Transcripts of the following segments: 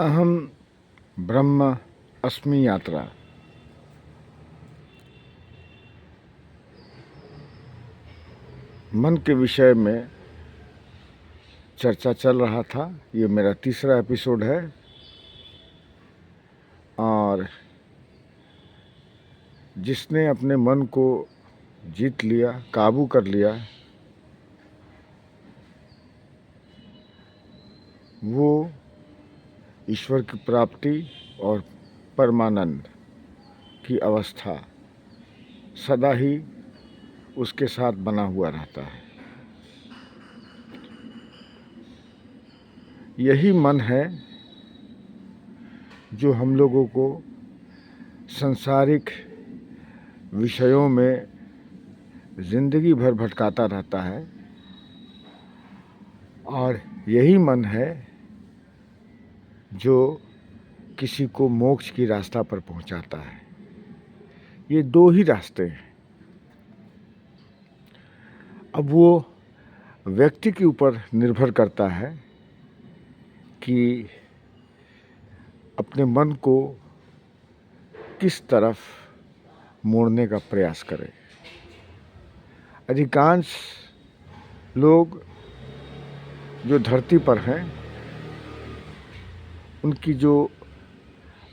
अहम ब्रह्म अस्मि यात्रा। मन के विषय में चर्चा चल रहा था। ये मेरा तीसरा एपिसोड है और जिसने अपने मन को जीत लिया, काबू कर लिया, वो ईश्वर की प्राप्ति और परमानंद की अवस्था सदा ही उसके साथ बना हुआ रहता है। यही मन है जो हम लोगों को सांसारिक विषयों में जिंदगी भर भटकाता रहता है और यही मन है जो किसी को मोक्ष की रास्ता पर पहुंचाता है। ये दो ही रास्ते हैं। अब वो व्यक्ति के ऊपर निर्भर करता है कि अपने मन को किस तरफ मोड़ने का प्रयास करे। अधिकांश लोग जो धरती पर हैं, उनकी जो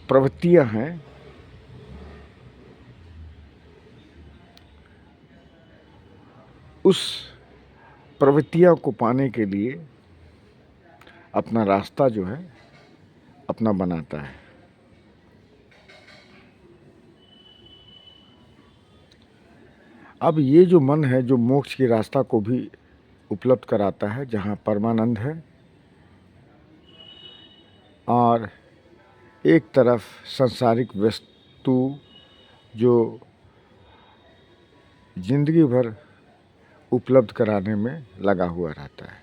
प्रवृत्तियां हैं उस प्रवृत्तियों को पाने के लिए अपना रास्ता जो है अपना बनाता है। अब ये जो मन है जो मोक्ष के रास्ता को भी उपलब्ध कराता है, जहाँ परमानंद है और एक तरफ सांसारिक वस्तु जो जिंदगी भर उपलब्ध कराने में लगा हुआ रहता है।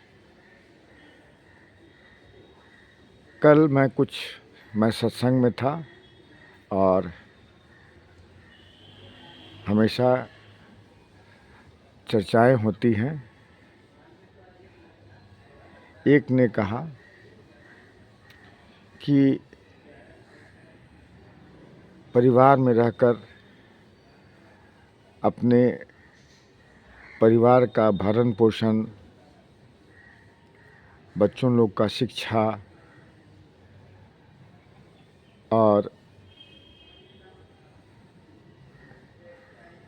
कल मैं सत्संग में था और हमेशा चर्चाएं होती हैं। एक ने कहा कि परिवार में रहकर अपने परिवार का भरण पोषण, बच्चों लोग का शिक्षा और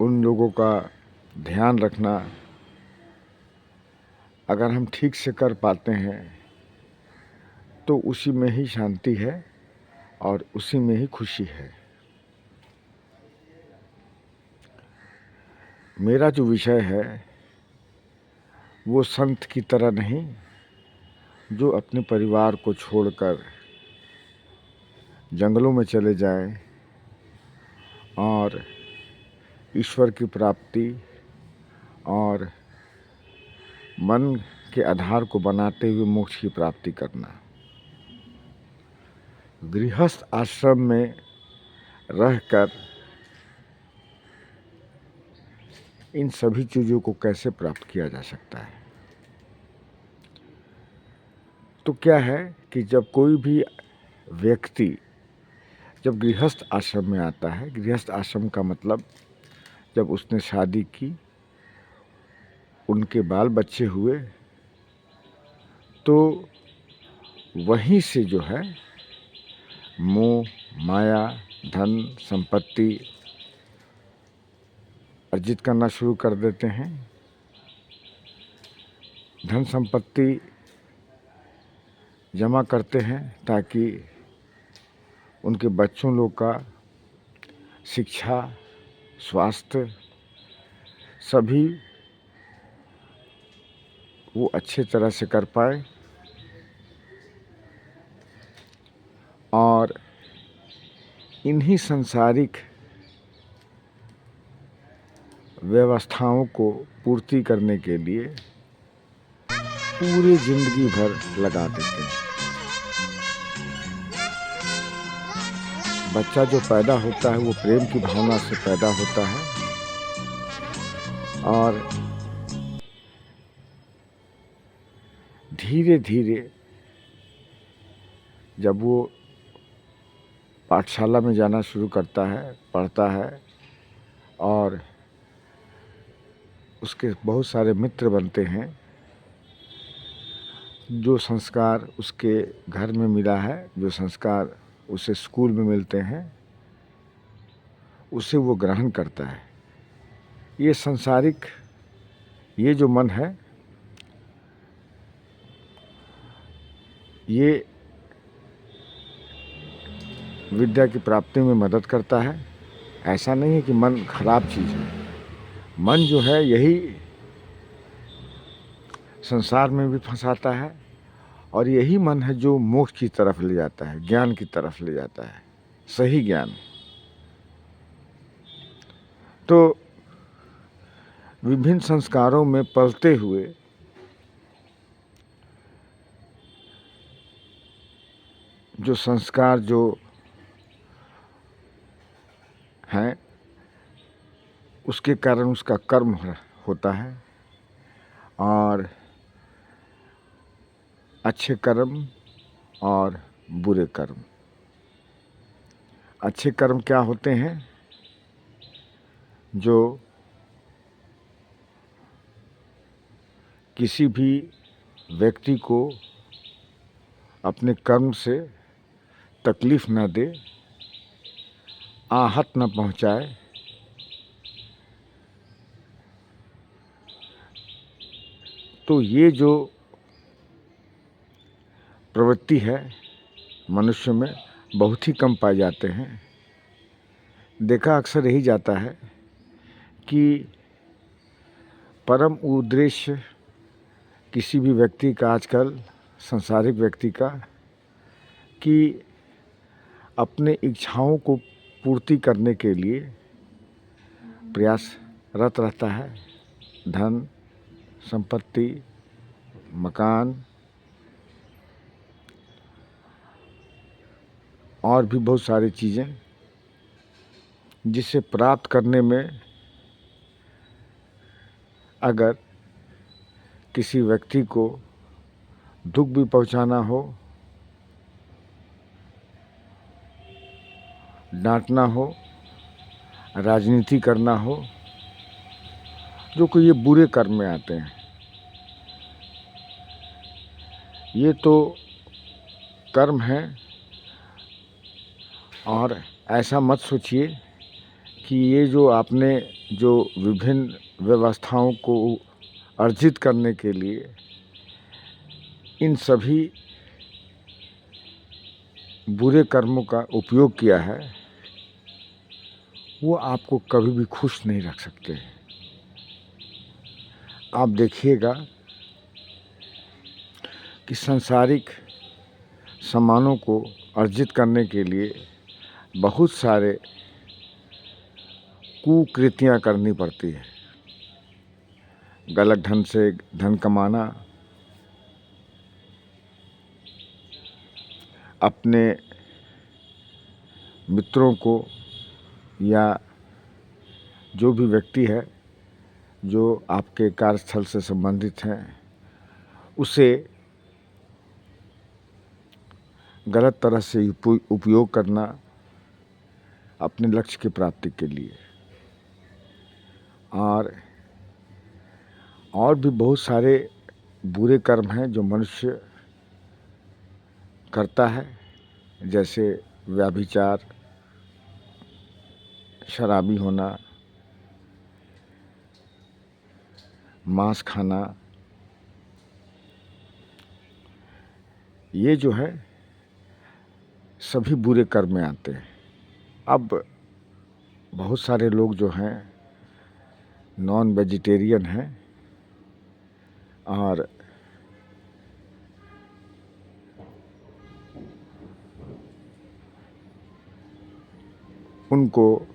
उन लोगों का ध्यान रखना अगर हम ठीक से कर पाते हैं तो उसी में ही शांति है और उसी में ही खुशी है। मेरा जो विषय है वो संत की तरह नहीं, जो अपने परिवार को छोड़कर जंगलों में चले जाएं और ईश्वर की प्राप्ति और मन के आधार को बनाते हुए मोक्ष की प्राप्ति करना। गृहस्थ आश्रम में रहकर इन सभी चीज़ों को कैसे प्राप्त किया जा सकता है? तो क्या है कि जब कोई भी व्यक्ति जब गृहस्थ आश्रम में आता है, गृहस्थ आश्रम का मतलब जब उसने शादी की, उनके बाल बच्चे हुए, तो वहीं से जो है मोह, माया, धन, संपत्ति अर्जित करना शुरू कर देते हैं। धन संपत्ति जमा करते हैं ताकि उनके बच्चों लोग का शिक्षा, स्वास्थ्य सभी वो अच्छे तरह से कर पाए और इन्हीं सांसारिक व्यवस्थाओं को पूर्ति करने के लिए पूरी जिंदगी भर लगा देते हैं। बच्चा जो पैदा होता है वो प्रेम की भावना से पैदा होता है और धीरे धीरे जब वो पाठशाला में जाना शुरू करता है, पढ़ता है और उसके बहुत सारे मित्र बनते हैं। जो संस्कार उसके घर में मिला है, जो संस्कार उसे स्कूल में मिलते हैं, उसे वो ग्रहण करता है। ये संसारिक, ये जो मन है, ये विद्या की प्राप्ति में मदद करता है। ऐसा नहीं है कि मन खराब चीज़ है। मन जो है यही संसार में भी फंसाता है और यही मन है जो मोक्ष की तरफ ले जाता है, ज्ञान की तरफ ले जाता है, सही ज्ञान। तो विभिन्न संस्कारों में पलते हुए जो संस्कार जो हैं, उसके कारण उसका कर्म होता है और अच्छे कर्म और बुरे कर्म। अच्छे कर्म क्या होते हैं? जो किसी भी व्यक्ति को अपने कर्म से तकलीफ़ न दे, आहत न पहुंचाए, तो ये जो प्रवृत्ति है मनुष्य में बहुत ही कम पाए जाते हैं। देखा अक्सर यही जाता है कि परम उद्देश्य किसी भी व्यक्ति का आजकल, सांसारिक व्यक्ति का, कि अपने इच्छाओं को पूर्ति करने के लिए प्रयासरत रहता है। धन, संपत्ति, मकान और भी बहुत सारी चीज़ें, जिसे प्राप्त करने में अगर किसी व्यक्ति को दुख भी पहुंचाना हो, डांटना हो, राजनीति करना हो, जो कि ये बुरे कर्म में आते हैं। ये तो कर्म है और ऐसा मत सोचिए कि ये जो आपने जो विभिन्न व्यवस्थाओं को अर्जित करने के लिए इन सभी बुरे कर्मों का उपयोग किया है, वो आपको कभी भी खुश नहीं रख सकते। आप देखिएगा कि सांसारिक सामानों को अर्जित करने के लिए बहुत सारे कुकृतियाँ करनी पड़ती है। गलत ढंग से धन कमाना, अपने मित्रों को या जो भी व्यक्ति है जो आपके कार्यस्थल से संबंधित हैं, उसे गलत तरह से उपयोग करना अपने लक्ष्य की प्राप्ति के लिए। और भी बहुत सारे बुरे कर्म हैं जो मनुष्य करता है, जैसे व्यभिचार, शराबी होना, मांस खाना। ये जो है सभी बुरे कर्म में आते हैं। अब बहुत सारे लोग जो हैं नॉन वेजिटेरियन हैं और उनको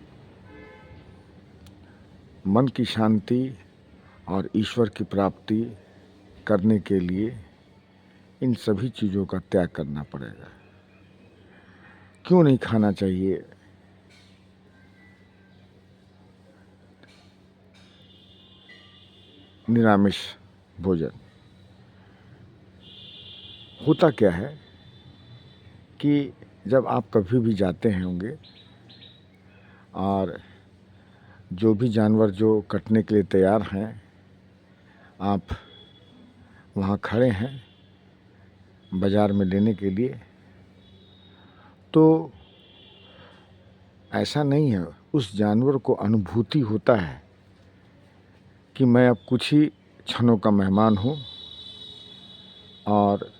मन की शांति और ईश्वर की प्राप्ति करने के लिए इन सभी चीज़ों का त्याग करना पड़ेगा। क्यों नहीं खाना चाहिए? निरामिष भोजन। होता क्या है कि जब आप कभी भी जाते होंगे और जो भी जानवर जो कटने के लिए तैयार हैं, आप वहाँ खड़े हैं बाज़ार में लेने के लिए, तो ऐसा नहीं है, उस जानवर को अनुभूति होता है कि मैं अब कुछ ही क्षणों का मेहमान हूँ, और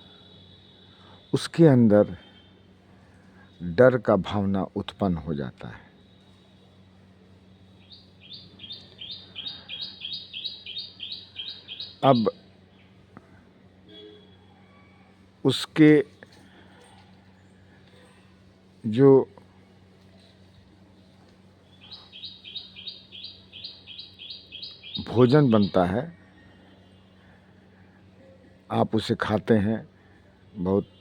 उसके अंदर डर का भावना उत्पन्न हो जाता है। अब उसके जो भोजन बनता है, आप उसे खाते हैं, बहुत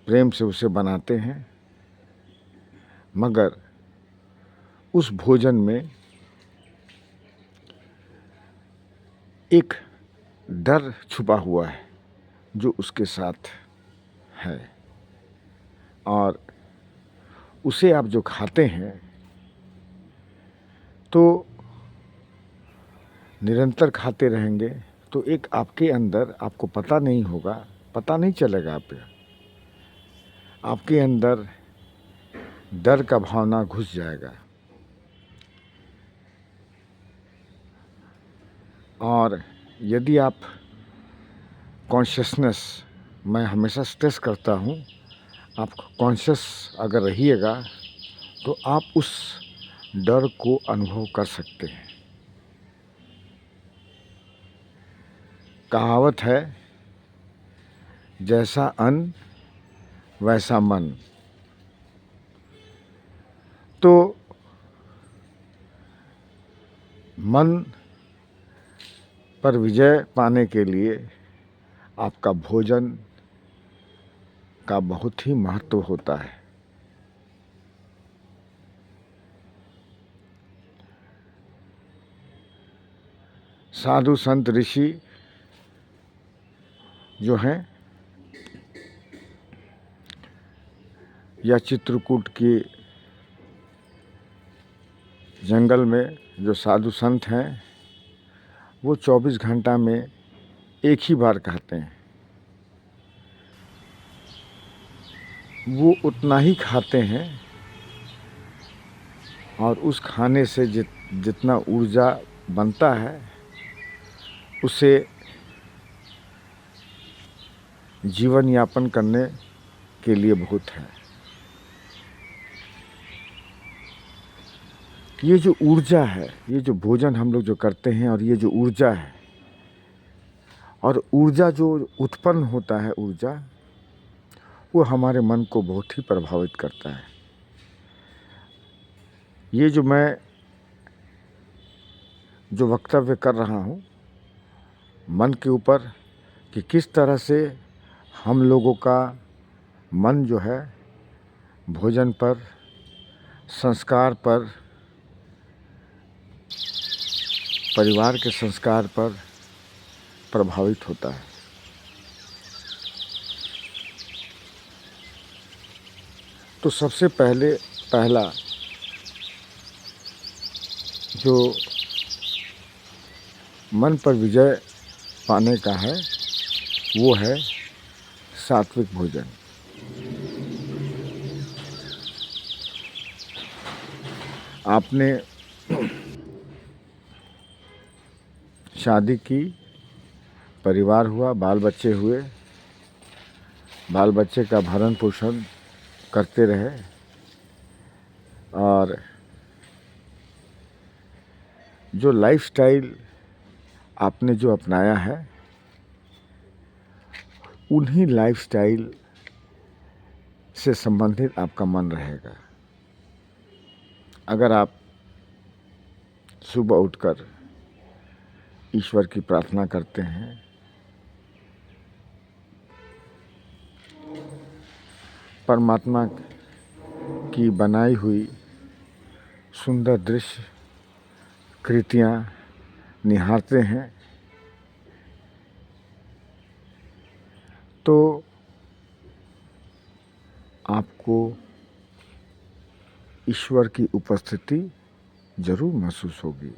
प्रेम से उसे बनाते हैं, मगर उस भोजन में एक डर छुपा हुआ है जो उसके साथ है, और उसे आप जो खाते हैं तो निरंतर खाते रहेंगे तो एक आपके अंदर, आपको पता नहीं होगा, पता नहीं चलेगा आपके अंदर डर का भावना घुस जाएगा। और यदि आप कॉन्शियसनेस, मैं हमेशा स्ट्रेस करता हूँ, आप कॉन्शियस अगर रहिएगा तो आप उस डर को अनुभव कर सकते हैं। कहावत है, जैसा अन्न वैसा मन। तो मन पर विजय पाने के लिए आपका भोजन का बहुत ही महत्व होता है। साधु संत ऋषि जो हैं, या चित्रकूट के जंगल में जो साधु संत हैं, वो 24 घंटा में एक ही बार खाते हैं। वो उतना ही खाते हैं, और उस खाने से जितना ऊर्जा बनता है उसे जीवन यापन करने के लिए बहुत है। ये जो ऊर्जा है, ये जो भोजन हम लोग जो करते हैं, और ये जो ऊर्जा है, और ऊर्जा जो उत्पन्न होता है, ऊर्जा वो हमारे मन को बहुत ही प्रभावित करता है। ये जो मैं जो वक्तव्य कर रहा हूँ मन के ऊपर, कि किस तरह से हम लोगों का मन जो है भोजन पर, संस्कार पर, परिवार के संस्कार पर प्रभावित होता है। तो सबसे पहला जो मन पर विजय पाने का है वो है सात्विक भोजन। आपने शादी की, परिवार हुआ, बाल बच्चे हुए, बाल बच्चे का भरण पोषण करते रहे, और जो लाइफस्टाइल आपने जो अपनाया है, उन्हीं लाइफस्टाइल से संबंधित आपका मन रहेगा। अगर आप सुबह उठकर ईश्वर की प्रार्थना करते हैं, परमात्मा की बनाई हुई सुंदर दृश्य कृतियाँ निहारते हैं, तो आपको ईश्वर की उपस्थिति जरूर महसूस होगी।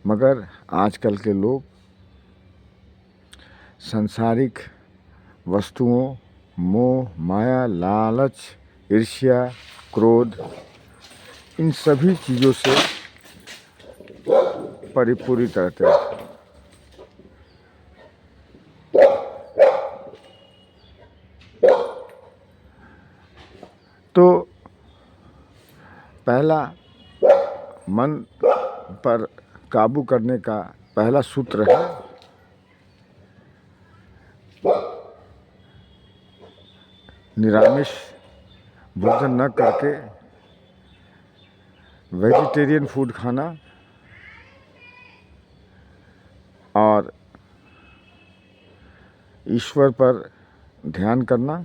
मगर आजकल के लोग सांसारिक वस्तुओं, मोह, माया, लालच, ईर्ष्या, क्रोध, इन सभी चीज़ों से परिपूरित रहते हैं। तो पहला मन पर काबू करने का पहला सूत्र है निरामिष भोजन न करके वेजिटेरियन फूड खाना और ईश्वर पर ध्यान करना,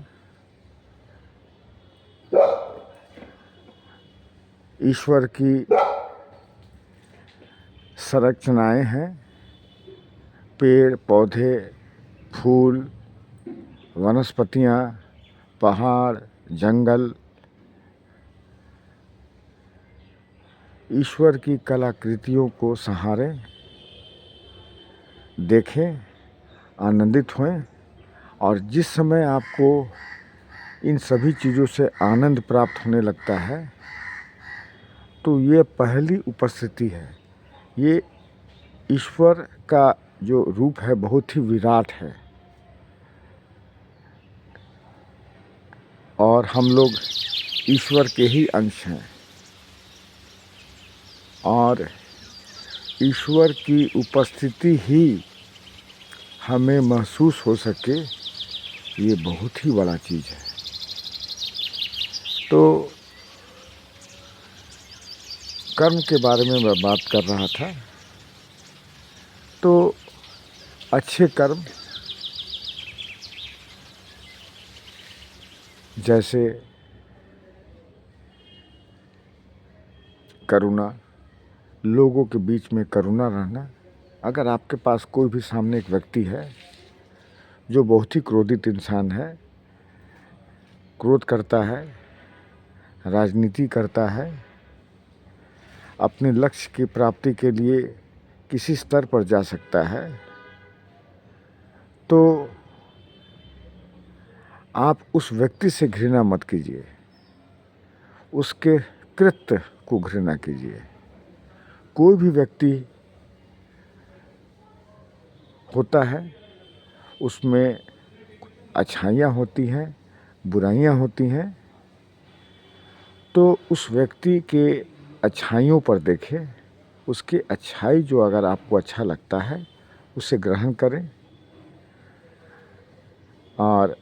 ईश्वर की संरचनाएं हैं, पेड़ पौधे, फूल, वनस्पतियाँ, पहाड़, जंगल, ईश्वर की कलाकृतियों को सहारें, देखें, आनंदित हों। और जिस समय आपको इन सभी चीज़ों से आनंद प्राप्त होने लगता है तो ये पहली उपस्थिति है। ये ईश्वर का जो रूप है बहुत ही विराट है और हम लोग ईश्वर के ही अंश हैं और ईश्वर की उपस्थिति ही हमें महसूस हो सके, ये बहुत ही बड़ा चीज़ है। तो कर्म के बारे में मैं बात कर रहा था। तो अच्छे कर्म जैसे करुणा, लोगों के बीच में करुणा रहना। अगर आपके पास कोई भी सामने एक व्यक्ति है जो बहुत ही क्रोधित इंसान है, क्रोध करता है, राजनीति करता है, अपने लक्ष्य की प्राप्ति के लिए किसी स्तर पर जा सकता है, तो आप उस व्यक्ति से घृणा मत कीजिए, उसके कृत्य को घृणा कीजिए। कोई भी व्यक्ति होता है, उसमें अच्छाइयाँ होती हैं, बुराइयाँ होती हैं। तो उस व्यक्ति के अच्छाइयों पर देखें, उसकी अच्छाई जो अगर आपको अच्छा लगता है उसे ग्रहण करें और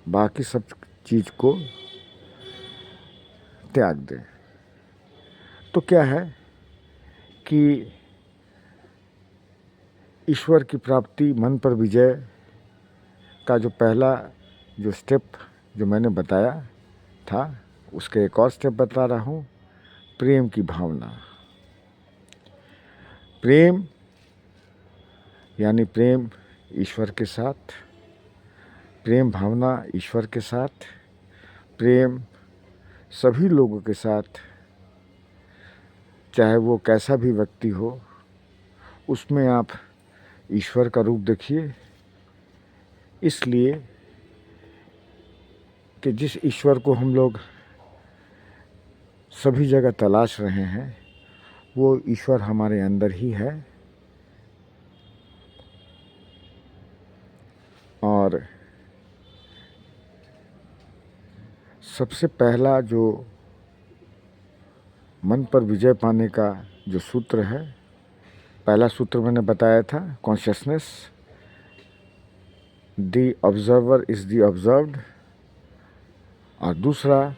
बाकी सब चीज़ को त्याग दें। तो क्या है कि ईश्वर की प्राप्ति, मन पर विजय का जो पहला जो स्टेप जो मैंने बताया था, उसके एक और स्टेप बता रहा हूँ, प्रेम की भावना। प्रेम यानी प्रेम ईश्वर के साथ, प्रेम भावना ईश्वर के साथ, प्रेम सभी लोगों के साथ, चाहे वो कैसा भी व्यक्ति हो, उसमें आप ईश्वर का रूप देखिए। इसलिए कि जिस ईश्वर को हम लोग सभी जगह तलाश रहे हैं, वो ईश्वर हमारे अंदर ही है। और सबसे पहला जो मन पर विजय पाने का जो सूत्र है, पहला सूत्र मैंने बताया था consciousness, the observer is the observed. और दूसरा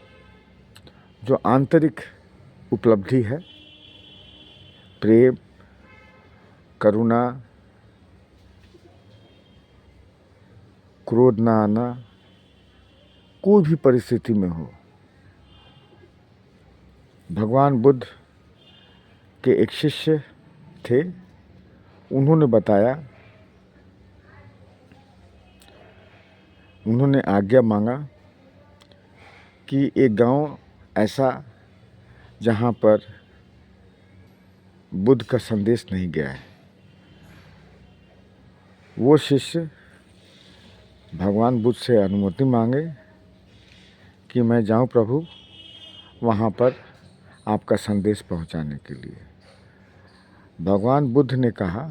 जो आंतरिक उपलब्धि है, प्रेम, करुणा, क्रोध ना आना, कोई भी परिस्थिति में हो। भगवान बुद्ध के एक शिष्य थे, उन्होंने बताया उन्होंने आज्ञा मांगा कि एक गांव ऐसा जहां पर बुद्ध का संदेश नहीं गया है, वो शिष्य भगवान बुद्ध से अनुमति मांगे कि मैं जाऊं प्रभु वहाँ पर आपका संदेश पहुँचाने के लिए। भगवान बुद्ध ने कहा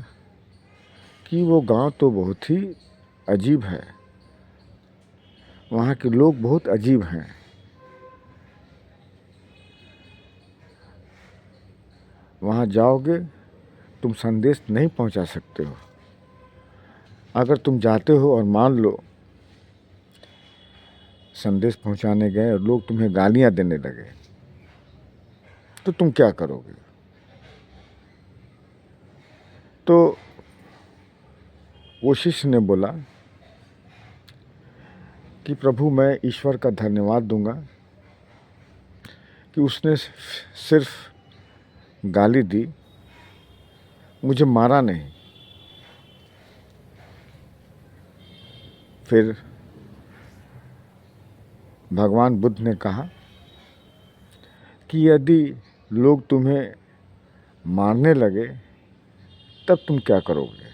कि वो गांव तो बहुत ही अजीब है, वहाँ के लोग बहुत अजीब हैं, वहाँ जाओगे तुम संदेश नहीं पहुँचा सकते हो। अगर तुम जाते हो और मान लो संदेश पहुँचाने गए और लोग तुम्हें गालियाँ देने लगे तो तुम क्या करोगे? तो वो शिष्य ने बोला कि प्रभु मैं ईश्वर का धन्यवाद दूंगा कि उसने सिर्फ गाली दी, मुझे मारा नहीं। फिर भगवान बुद्ध ने कहा कि यदि लोग तुम्हें मारने लगे तब तुम क्या करोगे?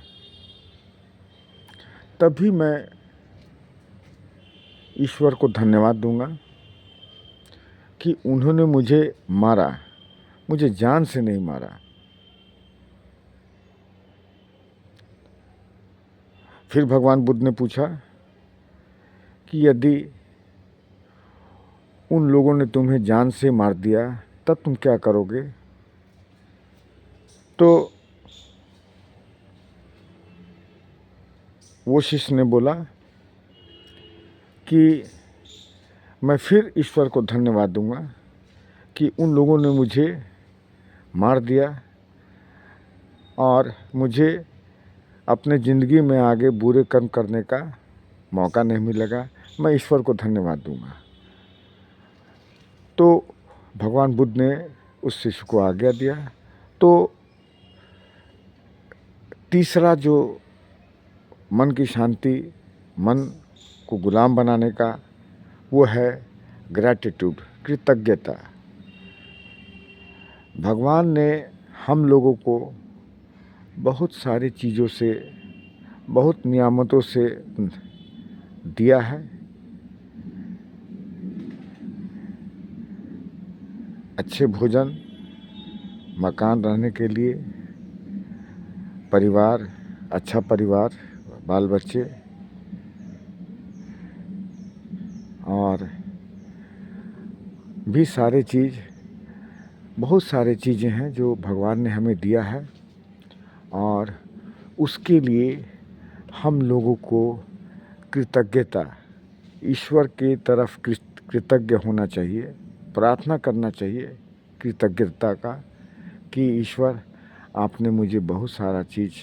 तभी मैं ईश्वर को धन्यवाद दूंगा कि उन्होंने मुझे मारा, मुझे जान से नहीं मारा। फिर भगवान बुद्ध ने पूछा कि यदि उन लोगों ने तुम्हें जान से मार दिया तब तुम क्या करोगे? तो वो शिष्य ने बोला कि मैं फिर ईश्वर को धन्यवाद दूंगा कि उन लोगों ने मुझे मार दिया और मुझे अपने ज़िंदगी में आगे बुरे कर्म करने का मौका नहीं मिलेगा। मैं ईश्वर को धन्यवाद दूंगा। तो भगवान बुद्ध ने उस शिष्य को आज्ञा दिया। तो तीसरा जो मन की शांति, मन को गुलाम बनाने का, वो है ग्रैटिट्यूड, कृतज्ञता। भगवान ने हम लोगों को बहुत सारी चीज़ों से, बहुत नियामतों से दिया है। अच्छे भोजन, मकान रहने के लिए, परिवार, अच्छा परिवार, बाल बच्चे, और भी सारे चीज़, बहुत सारे चीज़ें हैं जो भगवान ने हमें दिया है। और उसके लिए हम लोगों को कृतज्ञता, ईश्वर की तरफ कृतज्ञ होना चाहिए, प्रार्थना करना चाहिए कृतज्ञता का कि ईश्वर आपने मुझे बहुत सारा चीज़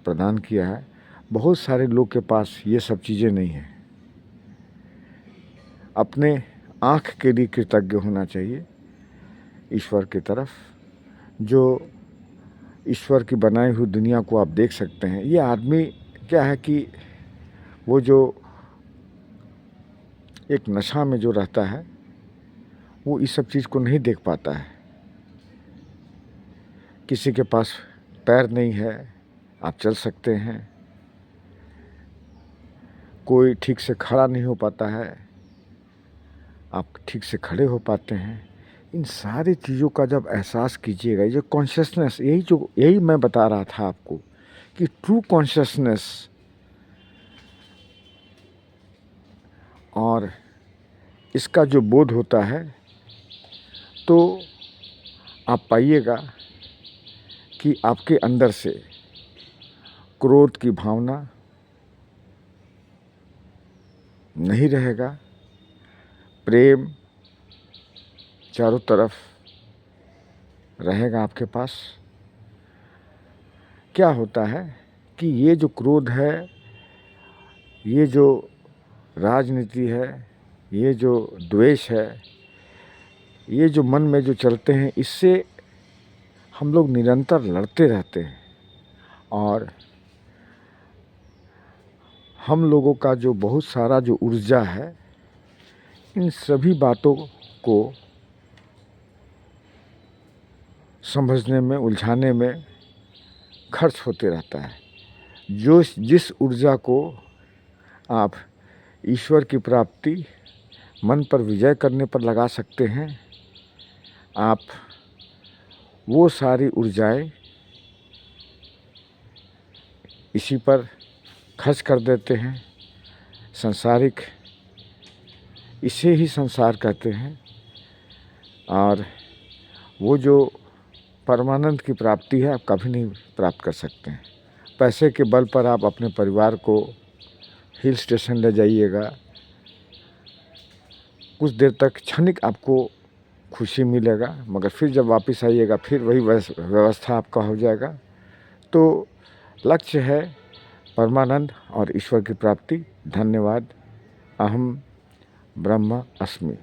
प्रदान किया है। बहुत सारे लोग के पास ये सब चीज़ें नहीं हैं। अपने आँख के लिए कृतज्ञ होना चाहिए ईश्वर की तरफ, जो ईश्वर की बनाई हुई दुनिया को आप देख सकते हैं। ये आदमी क्या है कि वो जो एक नशा में जो रहता है वो इस सब चीज़ को नहीं देख पाता है। किसी के पास पैर नहीं है, आप चल सकते हैं। कोई ठीक से खड़ा नहीं हो पाता है, आप ठीक से खड़े हो पाते हैं। इन सारी चीज़ों का जब एहसास कीजिएगा, ये जो कॉन्शियसनेस, यही मैं बता रहा था आपको कि ट्रू कॉन्शियसनेस और इसका जो बोध होता है, तो आप पाइएगा कि आपके अंदर से क्रोध की भावना नहीं रहेगा, प्रेम चारों तरफ रहेगा आपके पास। क्या होता है कि ये जो क्रोध है, ये जो राजनीति है, ये जो द्वेष है, ये जो मन में जो चलते हैं, इससे हम लोग निरंतर लड़ते रहते हैं और हम लोगों का जो बहुत सारा जो ऊर्जा है, इन सभी बातों को समझने में, उलझाने में खर्च होते रहता है। जो जिस ऊर्जा को आप ईश्वर की प्राप्ति, मन पर विजय करने पर लगा सकते हैं, आप वो सारी ऊर्जाएं इसी पर खर्च कर देते हैं। सांसारिक, इसे ही संसार कहते हैं। और वो जो परमानंद की प्राप्ति है, आप कभी नहीं प्राप्त कर सकते हैं। पैसे के बल पर आप अपने परिवार को हिल स्टेशन ले जाइएगा, कुछ देर तक क्षणिक आपको खुशी मिलेगा, मगर फिर जब वापस आइएगा फिर वही व्यवस्था आपका हो जाएगा। तो लक्ष्य है परमानंद और ईश्वर की प्राप्ति। धन्यवाद। अहम ब्रह्म अस्मि।